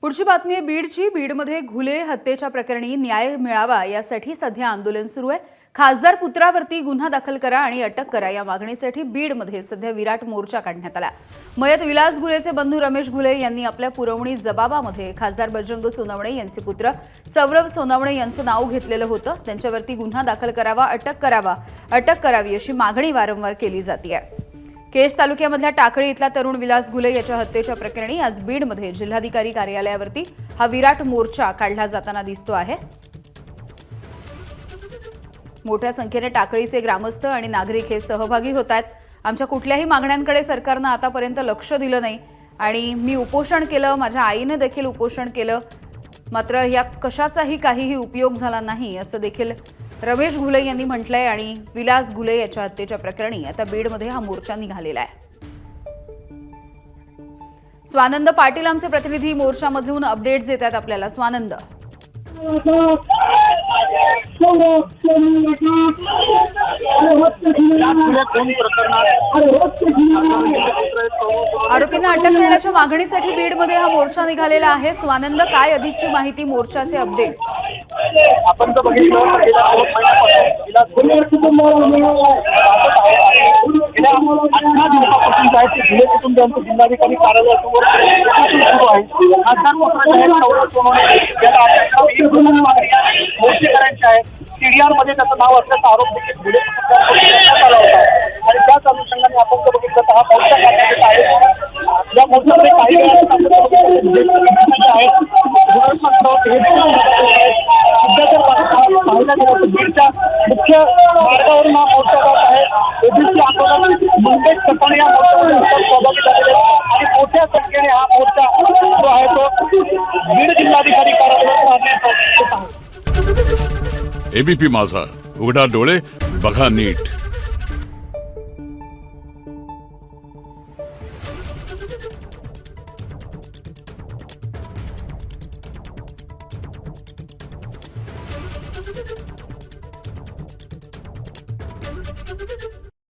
पुढची बातमी आहे बीडची। बीडमध्ये घुले हत्येच्या प्रकरणी न्याय मिळावा यासाठी सध्या आंदोलन सुरू आहे। खासदार पुत्रावरती गुन्हा दाखल करा आणि अटक करा या मागणीसाठी बीडमध्ये सध्या विराट मोर्चा काढण्यात आला। मयत विलास घुलेचे बंधू रमेश घुले यांनी आपल्या पुरवणी जबाबामध्ये खासदार बजरंग सोनवणे यांचे पुत्र सौरभ सोनवणे यांचं नाव घेतलेलं होतं। त्यांच्यावरती गुन्हा दाखल करावा, अटक करावी अशी मागणी वारंवार केली जाते। केज तालुक्यामधल्या टाकळी इथला तरुण विलास घुले याच्या हत्येच्या प्रकरणी आज बीडमध्ये जिल्हाधिकारी कार्यालयावरती हा विराट मोर्चा काढला जाताना दिसतो आहे। मोठ्या संख्येने टाकळीचे ग्रामस्थ आणि नागरिक हे सहभागी होत आहेत। आमच्या कुठल्याही मागण्यांकडे सरकारने आतापर्यंत लक्ष दिलं नाही आणि मी उपोषण केलं, माझ्या आईने देखील उपोषण केलं, मात्र या कशाचाही काहीही उपयोग झाला नाही असं देखील रमेश घुले यांनी म्हटलंय। आणि विलास घुले याच्या हत्येच्या प्रकरणी आता बीडमध्ये हा मोर्चा निघालेला आहे। स्वानंद पाटील आमचे प्रतिनिधी मोर्चामधून अपडेट्स देत आहेत आपल्याला। स्वानंद, आरोपींना अटक करण्याच्या मागणीसाठी बीडमध्ये हा मोर्चा निघालेला आहे। स्वानंद, काय अधिकची माहिती, मोर्चाचे अपडेट्स? आपण जर बघितलं गेल्या 2 महिन्यापासून घुले कुटुंबियांचं जिल्हाधिकारी कार्यालयासमोर सुरू आहे। मोर्चेकऱ्यांचे आहे। सीडीआर मध्ये त्याचं नाव असल्याचा आरोप देखील घुले कुटुंबियांवर आला होता आणि त्याच अनुषंगाने आपण जर बघितलं तर हा मोर्चा काढण्यात आहे। या मोर्चामध्ये काही बीडच्या मुख्य मार्गावरून हा मोर्चा जात आहे। ओबीसी आंदोलन मंगेश सपाने या मोर्चामध्ये सहभागी झालेले आणि मोठ्या संख्येने हा मोर्चा जो आहे तो बीड जिल्हाधिकारी कार्यालयावर आणण्यात आहे। एबीपी माझा, उघडा डोळे बघा नीट।